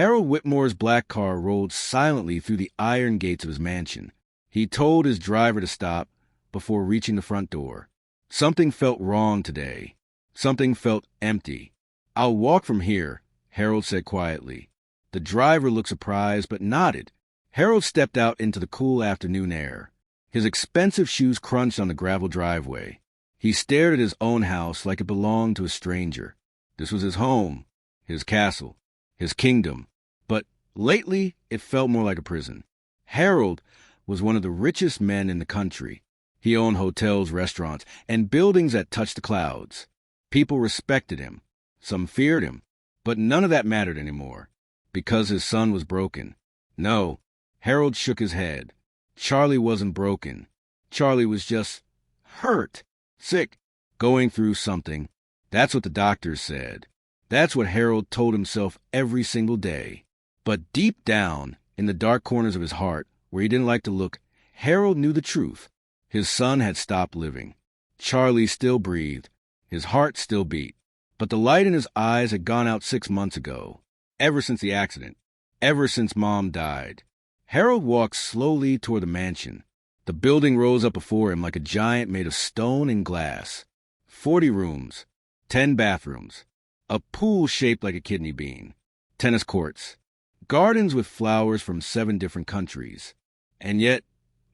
Harold Whitmore's black car rolled silently through the iron gates of his mansion. He told his driver to stop before reaching the front door. Something felt wrong today. Something felt empty. "I'll walk from here," Harold said quietly. The driver looked surprised but nodded. Harold stepped out into the cool afternoon air. His expensive shoes crunched on the gravel driveway. He stared at his own house like it belonged to a stranger. This was his home, his castle, his kingdom. But lately, it felt more like a prison. Harold was one of the richest men in the country. He owned hotels, restaurants, and buildings that touched the clouds. People respected him. Some feared him. But none of that mattered anymore, because his son was broken. No, Harold shook his head. Charlie wasn't broken. Charlie was just hurt, sick, going through something. That's what the doctors said. That's what Harold told himself every single day. But deep down, in the dark corners of his heart, where he didn't like to look, Harold knew the truth. His son had stopped living. Charlie still breathed. His heart still beat. But the light in his eyes had gone out 6 months ago. Ever since the accident. Ever since Mom died. Harold walked slowly toward the mansion. The building rose up before him like a giant made of stone and glass. 40 rooms, 10 bathrooms, a pool shaped like a kidney bean, tennis courts, gardens with flowers from 7 different countries. And yet,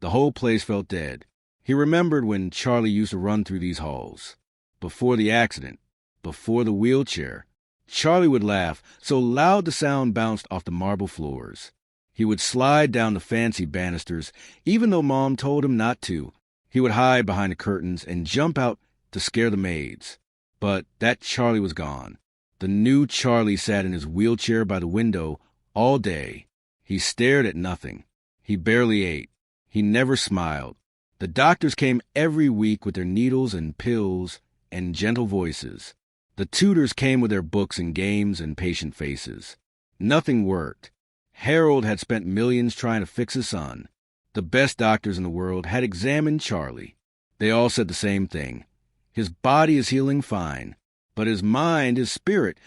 the whole place felt dead. He remembered when Charlie used to run through these halls. Before the accident, before the wheelchair, Charlie would laugh so loud the sound bounced off the marble floors. He would slide down the fancy banisters, even though Mom told him not to. He would hide behind the curtains and jump out to scare the maids. But that Charlie was gone. The new Charlie sat in his wheelchair by the window all day. He stared at nothing. He barely ate. He never smiled. The doctors came every week with their needles and pills and gentle voices. The tutors came with their books and games and patient faces. Nothing worked. Harold had spent millions trying to fix his son. The best doctors in the world had examined Charlie. They all said the same thing. His body is healing fine, but his mind, his spirit,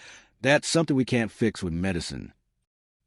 that's something we can't fix with medicine.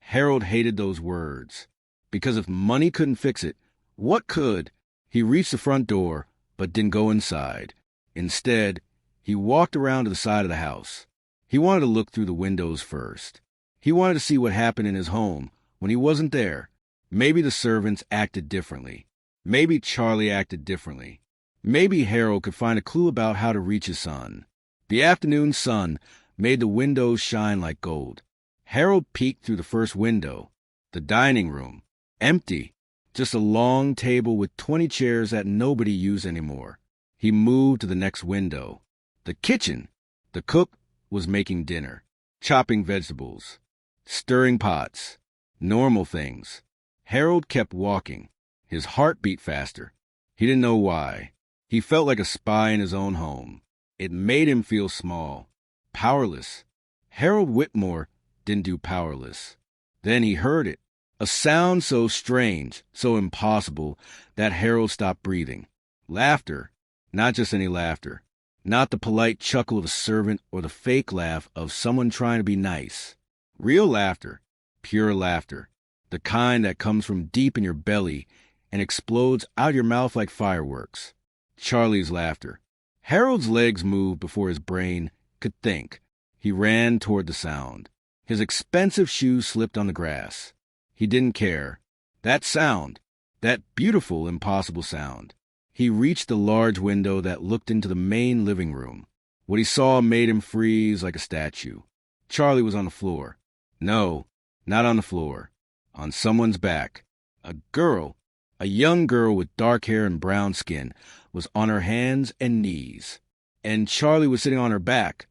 Harold hated those words, because if money couldn't fix it, what could? He reached the front door, but didn't go inside. Instead, he walked around to the side of the house. He wanted to look through the windows first. He wanted to see what happened in his home when he wasn't there. Maybe the servants acted differently. Maybe Charlie acted differently. Maybe Harold could find a clue about how to reach his son. The afternoon sun made the windows shine like gold. Harold peeked through the first window. The dining room. Empty. Just a long table with 20 chairs that nobody used anymore. He moved to the next window. The kitchen. The cook was making dinner. Chopping vegetables. Stirring pots. Normal things. Harold kept walking. His heart beat faster. He didn't know why. He felt like a spy in his own home. It made him feel small. Powerless. Harold Whitmore didn't do powerless. Then he heard it. A sound so strange, so impossible, that Harold stopped breathing. Laughter. Not just any laughter. Not the polite chuckle of a servant or the fake laugh of someone trying to be nice. Real laughter. Pure laughter. The kind that comes from deep in your belly and explodes out your mouth like fireworks. Charlie's laughter. Harold's legs moved before his brain could think. He ran toward the sound. His expensive shoes slipped on the grass. He didn't care. That sound. That beautiful, impossible sound. He reached the large window that looked into the main living room. What he saw made him freeze like a statue. Charlie was on the floor. No, not on the floor. On someone's back. A girl, a young girl with dark hair and brown skin, was on her hands and knees. And Charlie was sitting on her back,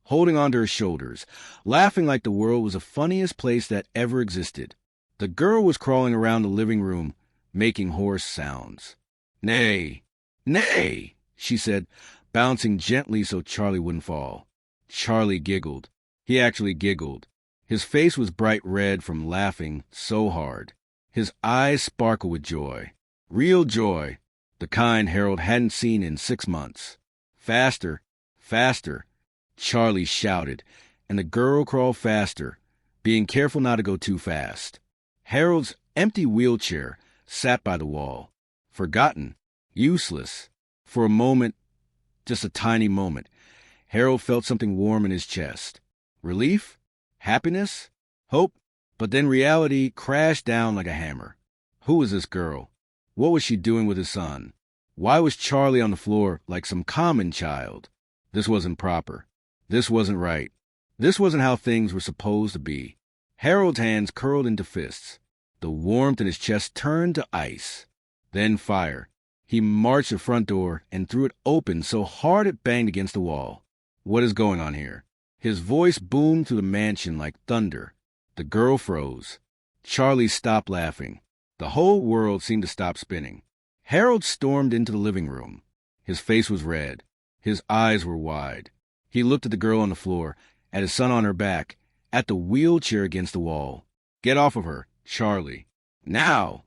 holding onto her shoulders, laughing like the world was the funniest place that ever existed. The girl was crawling around the living room, making hoarse sounds. "Nay, nay," she said, bouncing gently so Charlie wouldn't fall. Charlie giggled. He actually giggled. His face was bright red from laughing so hard. His eyes sparkled with joy. Real joy. The kind Harold hadn't seen in 6 months. Faster, faster, Charlie shouted, and the girl crawled faster, being careful not to go too fast. Harold's empty wheelchair sat by the wall. Forgotten. Useless. For a moment, just a tiny moment, Harold felt something warm in his chest. Relief? Happiness? Hope? But then reality crashed down like a hammer. Who was this girl? What was she doing with his son? Why was Charlie on the floor like some common child? This wasn't proper. This wasn't right. This wasn't how things were supposed to be. Harold's hands curled into fists. The warmth in his chest turned to ice. Then fire. He marched to the front door and threw it open so hard it banged against the wall. What is going on here? His voice boomed through the mansion like thunder. The girl froze. Charlie stopped laughing. The whole world seemed to stop spinning. Harold stormed into the living room. His face was red. His eyes were wide. He looked at the girl on the floor, at his son on her back, at the wheelchair against the wall. Get off of her, Charlie. Now!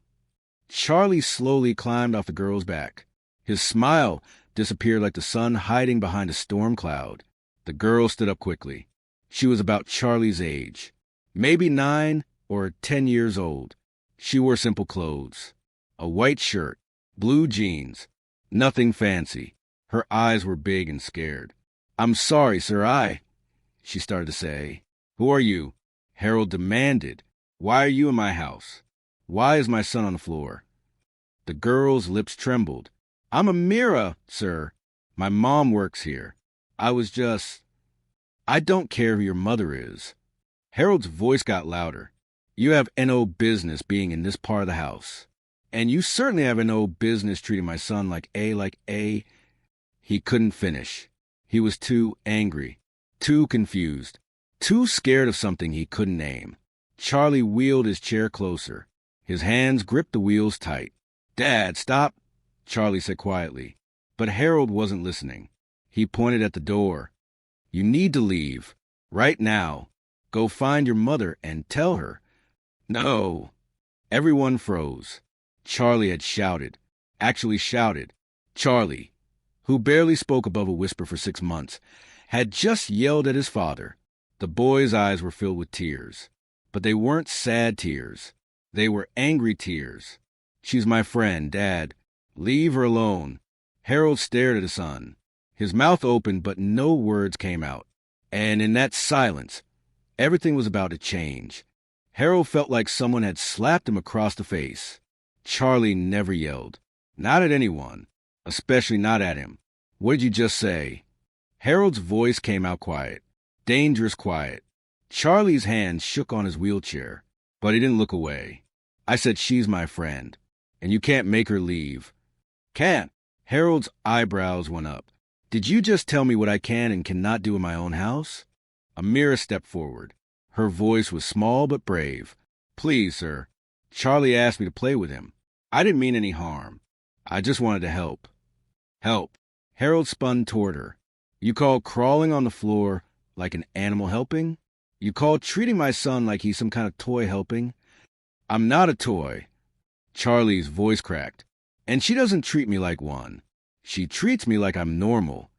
Charlie slowly climbed off the girl's back. His smile disappeared like the sun hiding behind a storm cloud. The girl stood up quickly. She was about Charlie's age, maybe 9 or 10 years old. She wore simple clothes, a white shirt, blue jeans, nothing fancy. Her eyes were big and scared. I'm sorry, sir, she started to say. Who are you? Harold demanded. Why are you in my house? Why is my son on the floor? The girl's lips trembled. I'm Amira, sir. My mom works here. I don't care who your mother is. Harold's voice got louder. You have no business being in this part of the house. And you certainly have no business treating my son like a... He couldn't finish. He was too angry, too confused, too scared of something he couldn't name. Charlie wheeled his chair closer. His hands gripped the wheels tight. Dad, stop, Charlie said quietly. But Harold wasn't listening. He pointed at the door. You need to leave. Right now. Go find your mother and tell her. No. Everyone froze. Charlie had shouted. Actually shouted. Charlie, who barely spoke above a whisper for 6 months, had just yelled at his father. The boy's eyes were filled with tears. But they weren't sad tears. They were angry tears. She's my friend, Dad. Leave her alone. Harold stared at his son. His mouth opened, but no words came out. And in that silence, everything was about to change. Harold felt like someone had slapped him across the face. Charlie never yelled. Not at anyone. Especially not at him. What did you just say? Harold's voice came out quiet. Dangerous quiet. Charlie's hand shook on his wheelchair, but he didn't look away. I said she's my friend, and you can't make her leave. Can't. Harold's eyebrows went up. Did you just tell me what I can and cannot do in my own house? Amira stepped forward. Her voice was small but brave. Please, sir. Charlie asked me to play with him. I didn't mean any harm. I just wanted to help. Help. Harold spun toward her. You call crawling on the floor like an animal helping? You call treating my son like he's some kind of toy helping? I'm not a toy. Charlie's voice cracked. And she doesn't treat me like one. She treats me like I'm normal.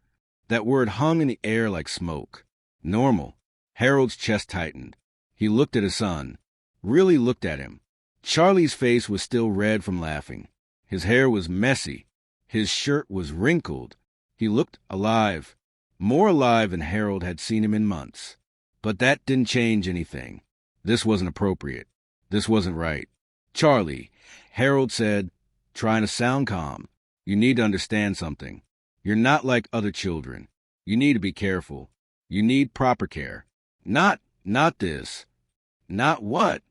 That word hung in the air like smoke. Normal. Harold's chest tightened. He looked at his son. Really looked at him. Charlie's face was still red from laughing. His hair was messy. His shirt was wrinkled. He looked alive. More alive than Harold had seen him in months. But that didn't change anything. This wasn't appropriate. This wasn't right. Charlie, Harold said, trying to sound calm, you need to understand something. You're not like other children. You need to be careful. You need proper care. Not this. Not what?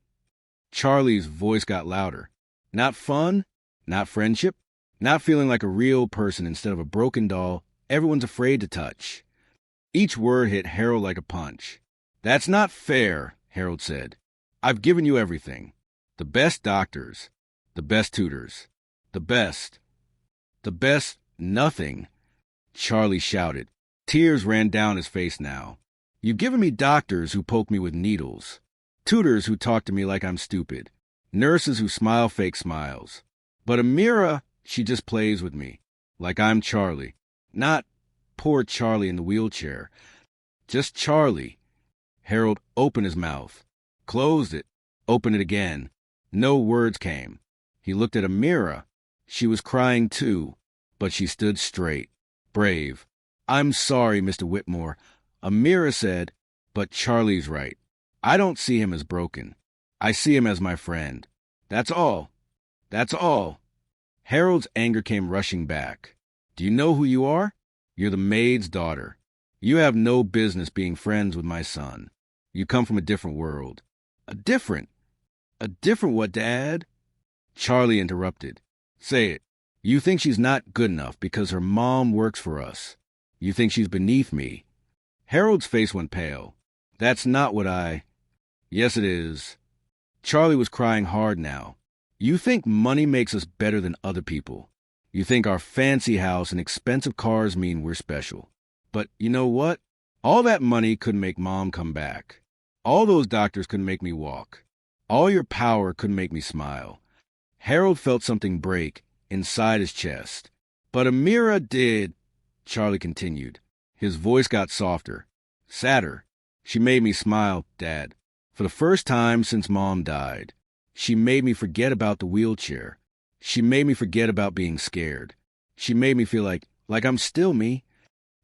Charlie's voice got louder. Not fun? Not friendship? Not feeling like a real person instead of a broken doll everyone's afraid to touch. Each word hit Harold like a punch. That's not fair, Harold said. I've given you everything. The best doctors. The best tutors. The best nothing. Charlie shouted. Tears ran down his face now. You've given me doctors who poke me with needles. Tutors who talk to me like I'm stupid. Nurses who smile fake smiles. But Amira, she just plays with me. Like I'm Charlie. Not poor Charlie in the wheelchair. Just Charlie. Harold opened his mouth. closed it, opened it again. No words came. He looked at Amira. She was crying too, but she stood straight, brave. "I'm sorry, Mr. Whitmore," Amira said, "but Charlie's right. I don't see him as broken. I see him as my friend. That's all. That's all." Harold's anger came rushing back. "Do you know who you are? You're the maid's daughter. You have no business being friends with my son. You come from a different world." A different what, Dad?" Charlie interrupted. "Say it. You think she's not good enough because her mom works for us. You think she's beneath me." Harold's face went pale. "That's not what I—" "Yes, it is." Charlie was crying hard now. "You think money makes us better than other people. You think our fancy house and expensive cars mean we're special. But you know what? All that money couldn't make Mom come back. All those doctors couldn't make me walk. All your power couldn't make me smile." Harold felt something break inside his chest. "But Amira did," Charlie continued. His voice got softer, sadder. "She made me smile, Dad. For the first time since Mom died. She made me forget about the wheelchair. She made me forget about being scared. She made me feel like I'm still me."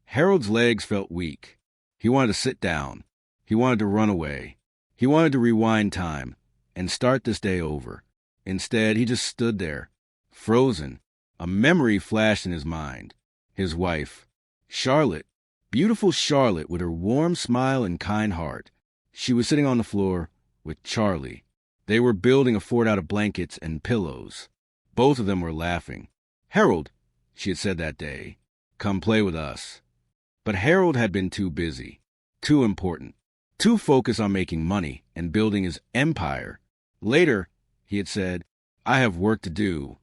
Harold's legs felt weak. He wanted to sit down. He wanted to run away. He wanted to rewind time and start this day over. Instead, he just stood there, frozen. A memory flashed in his mind. His wife, Charlotte, beautiful Charlotte with her warm smile and kind heart. She was sitting on the floor with Charlie. They were building a fort out of blankets and pillows. Both of them were laughing. "Harold," she had said that day, "come play with us." But Harold had been too busy, too important, too focused on making money and building his empire. Later, he had said, "I have work to do."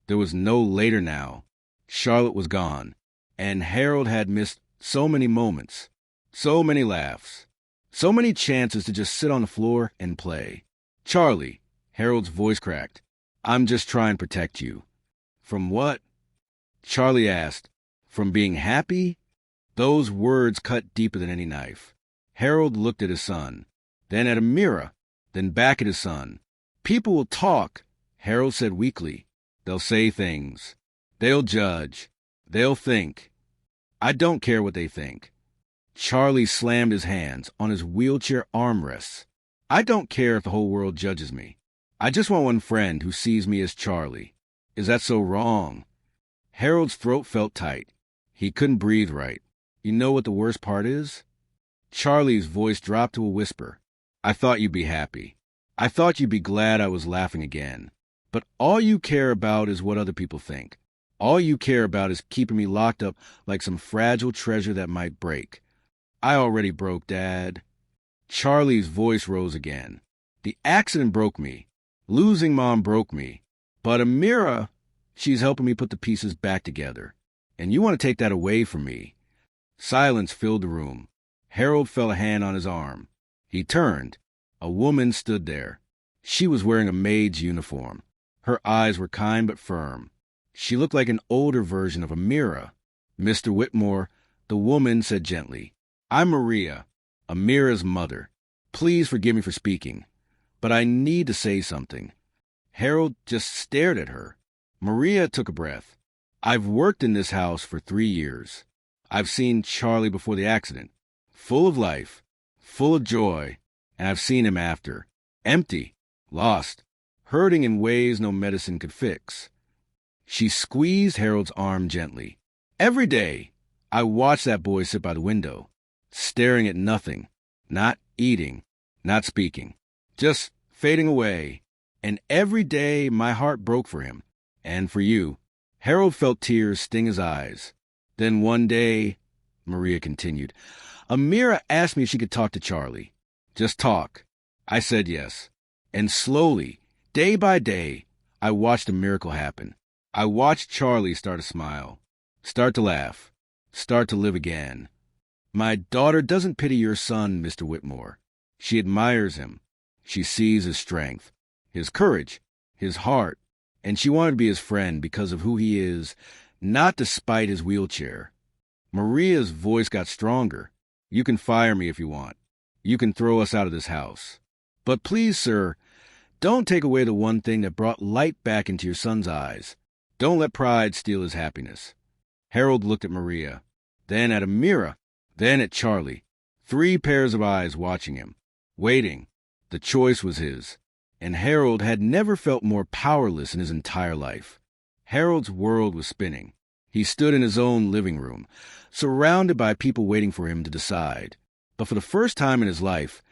There was no later now. Charlotte was gone, and Harold had missed so many moments, so many laughs, so many chances to just sit on the floor and play. "Charlie," Harold's voice cracked, "I'm just trying to protect you." "From what?" Charlie asked. "From being happy?" Those words cut deeper than any knife. Harold looked at his son, then at Amira, then back at his son. "People will talk," Harold said weakly. "They'll say things. They'll judge. They'll think. I don't care what they think." Charlie slammed his hands on his wheelchair armrests. "I don't care if the whole world judges me. I just want one friend who sees me as Charlie. Is that so wrong?" Harold's throat felt tight. He couldn't breathe right. "You know what the worst part is?" Charlie's voice dropped to a whisper. "I thought you'd be happy. I thought you'd be glad I was laughing again. But all you care about is what other people think. All you care about is keeping me locked up like some fragile treasure that might break. I already broke, Dad." Charlie's voice rose again. "The accident broke me. Losing Mom broke me. But Amira, she's helping me put the pieces back together. And you want to take that away from me." Silence filled the room. Harold felt a hand on his arm. He turned. A woman stood there. She was wearing a maid's uniform. Her eyes were kind but firm. She looked like an older version of Amira. "Mr. Whitmore," the woman said gently, "I'm Maria, Amira's mother. Please forgive me for speaking, but I need to say something." Harold just stared at her. Maria took a breath. "I've worked in this house for 3 years. I've seen Charlie before the accident, full of life, full of joy, and I've seen him after, empty, lost, hurting in ways no medicine could fix." She squeezed Harold's arm gently. "Every day, I watch that boy sit by the window, staring at nothing, not eating, not speaking, just fading away. And every day my heart broke for him, and for you." Harold felt tears sting his eyes. "Then one day," Maria continued, "Amira asked me if she could talk to Charlie. Just talk. I said yes. And slowly, day by day, I watched a miracle happen. I watched Charlie start to smile, start to laugh, start to live again. My daughter doesn't pity your son, Mr. Whitmore. She admires him. She sees his strength, his courage, his heart, and she wanted to be his friend because of who he is, not despite his wheelchair." Maria's voice got stronger. "You can fire me if you want. You can throw us out of this house. But please, sir, don't take away the one thing that brought light back into your son's eyes. Don't let pride steal his happiness. Harold looked at Maria, then at Amira, then at Charlie. 3 pairs of eyes watching him, waiting. The choice was his, and Harold had never felt more powerless in his entire life. Harold's world was spinning. He stood in his own living room, surrounded by people waiting for him to decide. But for the first time in his life,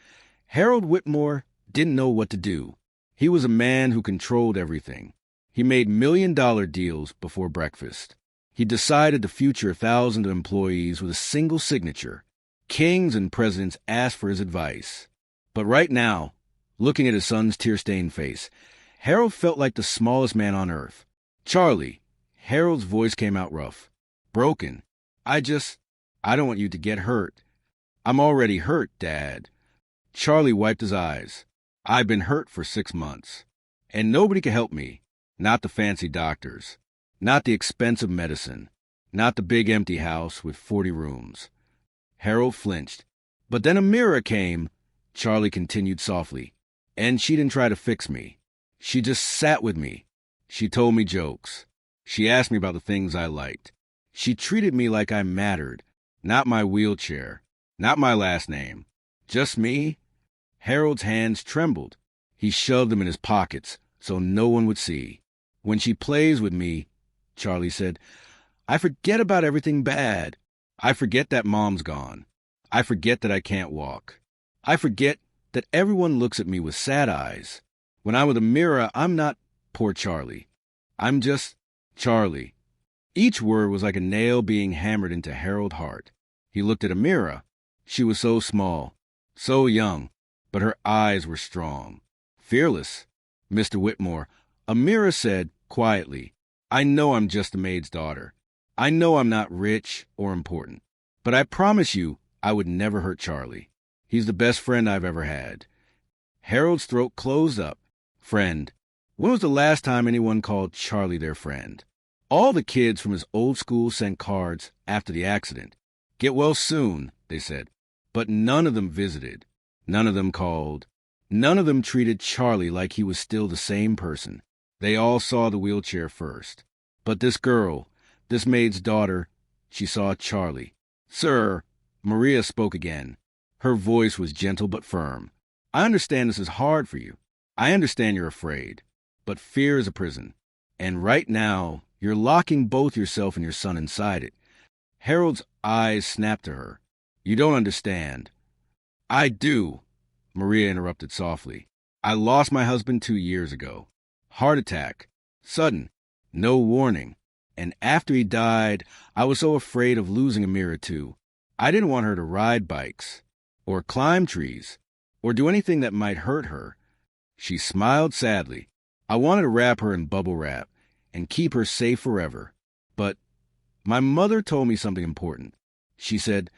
Harold Whitmore didn't know what to do. He was a man who controlled everything. He made million-dollar deals before breakfast. He decided the future of thousands of employees with a single signature. Kings and presidents asked for his advice. But right now, looking at his son's tear-stained face, Harold felt like the smallest man on earth. Charlie, Harold's voice came out rough, broken. I don't want you to get hurt. I'm already hurt, Dad. Charlie wiped his eyes. I've been hurt for 6 months, and nobody can help me. Not the fancy doctors, not the expensive medicine, not the big empty house with 40 rooms. Harold flinched. But then Amira came, Charlie continued softly, and she didn't try to fix me. She just sat with me. She told me jokes. She asked me about the things I liked. She treated me like I mattered, not my wheelchair, not my last name. Just me. Harold's hands trembled. He shoved them in his pockets so no one would see. When she plays with me, Charlie said, I forget about everything bad. I forget that Mom's gone. I forget that I can't walk. I forget that everyone looks at me with sad eyes. When I'm with Amira, I'm not poor Charlie. I'm just Charlie. Each word was like a nail being hammered into Harold's heart. He looked at Amira. She was so small, so young, but her eyes were strong. Fearless. Mr. Whitmore, Amira said quietly, I know I'm just the maid's daughter. I know I'm not rich or important. But I promise you I would never hurt Charlie. He's the best friend I've ever had. Harold's throat closed up. Friend. When was the last time anyone called Charlie their friend? All the kids from his old school sent cards after the accident. Get well soon, they said. But none of them visited. None of them called. None of them treated Charlie like he was still the same person. They all saw the wheelchair first. But this girl, this maid's daughter, she saw Charlie. Sir, Maria spoke again. Her voice was gentle but firm. I understand this is hard for you. I understand you're afraid. But fear is a prison. And right now, you're locking both yourself and your son inside it. Harold's eyes snapped to her. You don't understand. I do, Maria interrupted softly. I lost my husband 2 years ago. Heart attack. Sudden. No warning. And after he died, I was so afraid of losing Amira too. I didn't want her to ride bikes, or climb trees, or do anything that might hurt her. She smiled sadly. I wanted to wrap her in bubble wrap and keep her safe forever. But my mother told me something important. She said,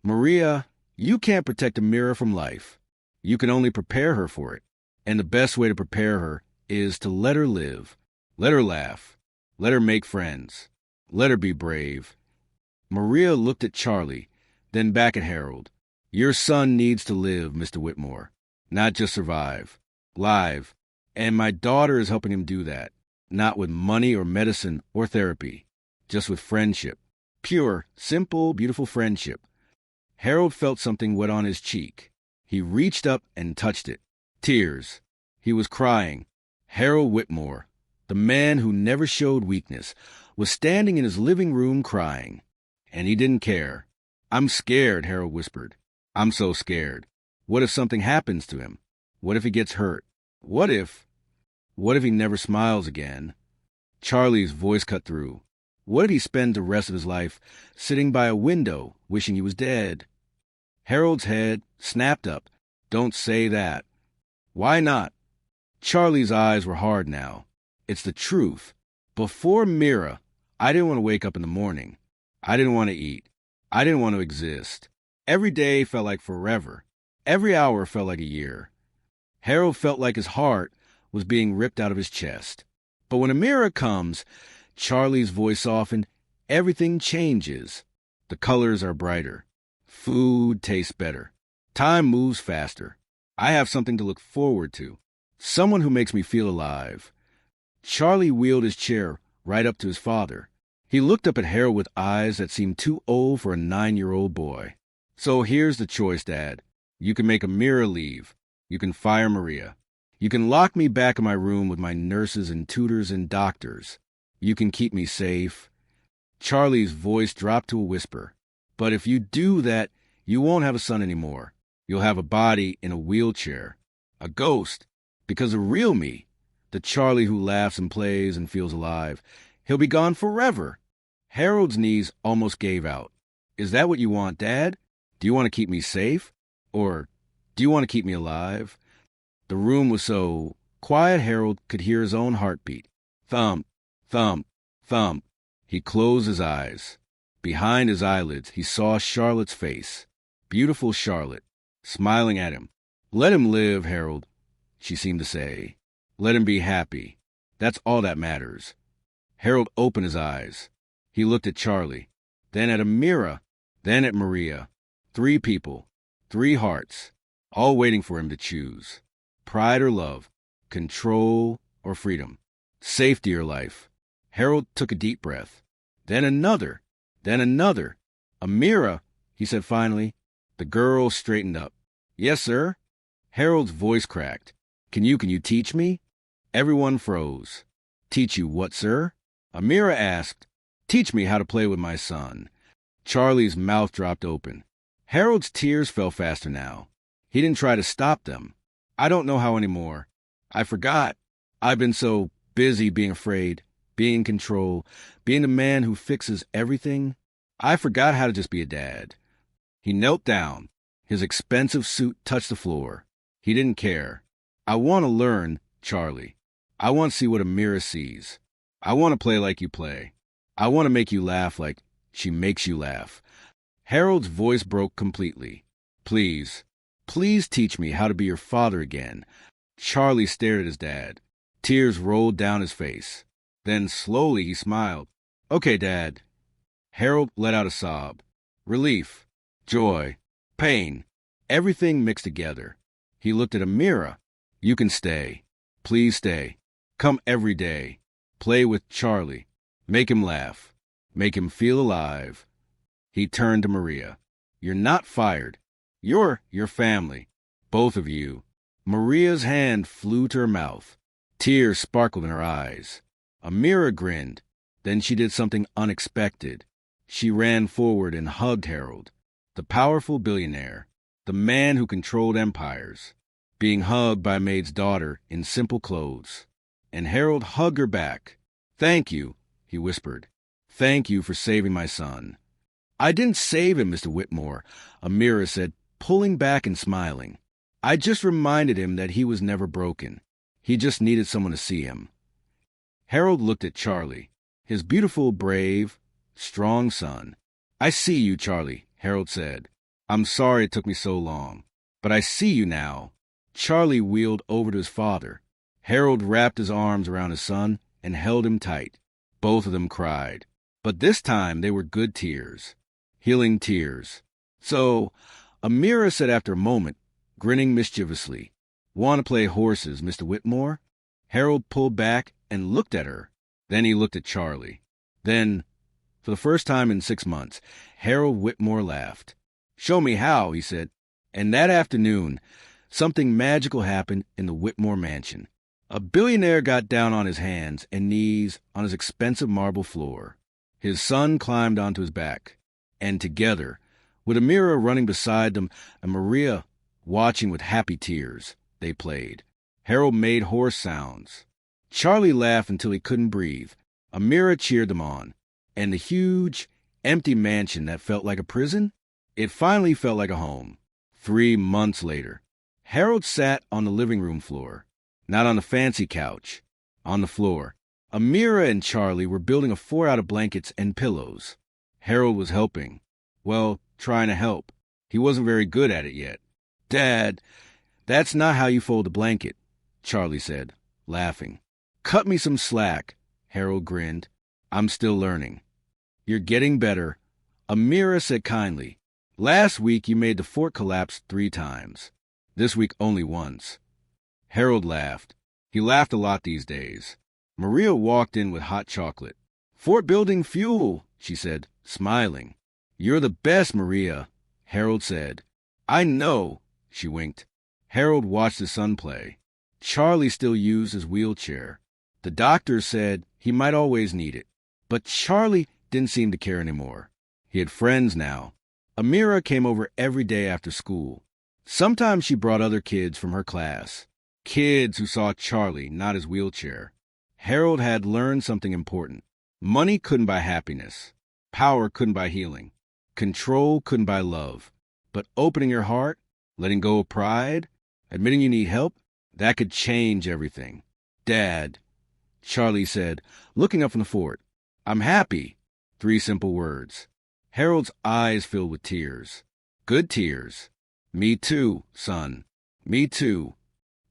Maria, you can't protect Amira from life. You can only prepare her for it. And the best way to prepare her is to let her live. Let her laugh. Let her make friends. Let her be brave. Maria looked at Charlie, then back at Harold. Your son needs to live, Mr. Whitmore, not just survive. Live. And my daughter is helping him do that, not with money or medicine or therapy, just with friendship. Pure, simple, beautiful friendship. Harold felt something wet on his cheek. He reached up and touched it. Tears. He was crying. Harold Whitmore, the man who never showed weakness, was standing in his living room crying. And he didn't care. I'm scared, Harold whispered. I'm so scared. What if something happens to him? What if he gets hurt? What if he never smiles again? Charlie's voice cut through. What if he spends the rest of his life sitting by a window wishing he was dead? Harold's head snapped up. Don't say that. Why not? Charlie's eyes were hard now. It's the truth. Before Mira, I didn't want to wake up in the morning. I didn't want to eat. I didn't want to exist. Every day felt like forever. Every hour felt like a year. Harold felt like his heart was being ripped out of his chest. But when Amira comes, Charlie's voice softened. Everything changes. The colors are brighter. Food tastes better. Time moves faster. I have something to look forward to. Someone who makes me feel alive. Charlie wheeled his chair right up to his father. He looked up at Harold with eyes that seemed too old for a 9-year-old boy. So here's the choice, Dad. You can make Amira leave. You can fire Maria. You can lock me back in my room with my nurses and tutors and doctors. You can keep me safe. Charlie's voice dropped to a whisper. But if you do that, you won't have a son anymore. You'll have a body in a wheelchair. A ghost. Because the real me, the Charlie who laughs and plays and feels alive, he'll be gone forever. Harold's knees almost gave out. Is that what you want, Dad? Do you want to keep me safe? Or do you want to keep me alive? The room was so quiet Harold could hear his own heartbeat. Thump, thump, thump. He closed his eyes. Behind his eyelids, he saw Charlotte's face. Beautiful Charlotte, smiling at him. Let him live, Harold, she seemed to say. Let him be happy. That's all that matters. Harold opened his eyes. He looked at Charlie, then at Amira, then at Maria. 3 people, 3 hearts, all waiting for him to choose. Pride or love, control or freedom, safety or life. Harold took a deep breath. Then another. Amira, he said finally. The girl straightened up. Yes, sir. Harold's voice cracked. Can you teach me? Everyone froze. Teach you what, sir? Amira asked. Teach me how to play with my son. Charlie's mouth dropped open. Harold's tears fell faster now. He didn't try to stop them. I don't know how anymore. I forgot. I've been so busy being afraid, being in control, being the man who fixes everything. I forgot how to just be a dad. He knelt down. His expensive suit touched the floor. He didn't care. I want to learn, Charlie. I want to see what Amira sees. I want to play like you play. I want to make you laugh like she makes you laugh. Harold's voice broke completely. Please teach me how to be your father again. Charlie stared at his dad. Tears rolled down his face. Then slowly he smiled. Okay, Dad. Harold let out a sob. Relief, joy, pain, everything mixed together. He looked at Amira. You can stay. Please stay. Come every day. Play with Charlie. Make him laugh. Make him feel alive. He turned to Maria. You're not fired. You're your family. Both of you. Maria's hand flew to her mouth. Tears sparkled in her eyes. Amira grinned. Then she did something unexpected. She ran forward and hugged Harold, the powerful billionaire, the man who controlled empires, being hugged by Maid's daughter in simple clothes. And Harold hugged her back. Thank you, he whispered. Thank you for saving my son. I didn't save him, Mr. Whitmore, Amira said, pulling back and smiling. I just reminded him that he was never broken. He just needed someone to see him. Harold looked at Charlie, his beautiful, brave, strong son. I see you, Charlie, Harold said. I'm sorry it took me so long, but I see you now. Charlie wheeled over to his father. Harold wrapped his arms around his son and held him tight. Both of them cried. But this time they were good tears. Healing tears. So, Amira said after a moment, grinning mischievously, Want to play horses, Mr. Whitmore? Harold pulled back and looked at her. Then he looked at Charlie. Then, for the first time in 6 months, Harold Whitmore laughed. Show me how, he said. And that afternoon, something magical happened in the Whitmore mansion. A billionaire got down on his hands and knees on his expensive marble floor. His son climbed onto his back. And together, with Amira running beside them and Maria watching with happy tears, they played. Harold made horse sounds. Charlie laughed until he couldn't breathe. Amira cheered them on. And the huge, empty mansion that felt like a prison, it finally felt like a home. 3 months later, Harold sat on the living room floor, not on the fancy couch, on the floor. Amira and Charlie were building a fort out of blankets and pillows. Harold was helping. Well, trying to help. He wasn't very good at it yet. Dad, that's not how you fold a blanket, Charlie said, laughing. Cut me some slack, Harold grinned. I'm still learning. You're getting better, Amira said kindly. Last week you made the fort collapse 3 times. This week only once. Harold laughed. He laughed a lot these days. Maria walked in with hot chocolate. "Fort building fuel," she said, smiling. "You're the best, Maria," Harold said. "I know," she winked. Harold watched his son play. Charlie still used his wheelchair. The doctor said he might always need it. But Charlie didn't seem to care anymore. He had friends now. Amira came over every day after school. Sometimes she brought other kids from her class. Kids who saw Charlie, not his wheelchair. Harold had learned something important. Money couldn't buy happiness. Power couldn't buy healing. Control couldn't buy love. But opening your heart, letting go of pride, admitting you need help, that could change everything. "Dad," Charlie said, looking up from the fort. "I'm happy." 3 simple words. Harold's eyes filled with tears. Good tears. "Me too, son. Me too.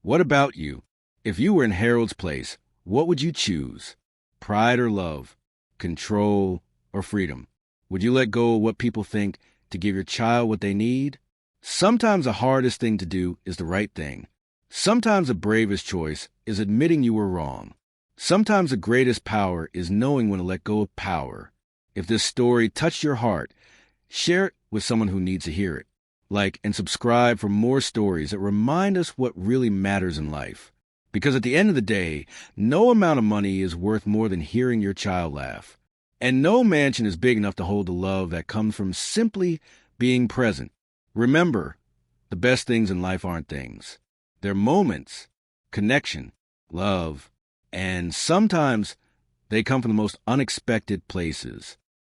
What about you? If you were in Harold's place, what would you choose? Pride or love? Control or freedom? Would you let go of what people think to give your child what they need? Sometimes the hardest thing to do is the right thing. Sometimes the bravest choice is admitting you were wrong. Sometimes the greatest power is knowing when to let go of power. If this story touched your heart, share it with someone who needs to hear it. Like and subscribe for more stories that remind us what really matters in life. Because at the end of the day, no amount of money is worth more than hearing your child laugh. And no mansion is big enough to hold the love that comes from simply being present. Remember, the best things in life aren't things. They're moments, connection, love, and sometimes they come from the most unexpected places.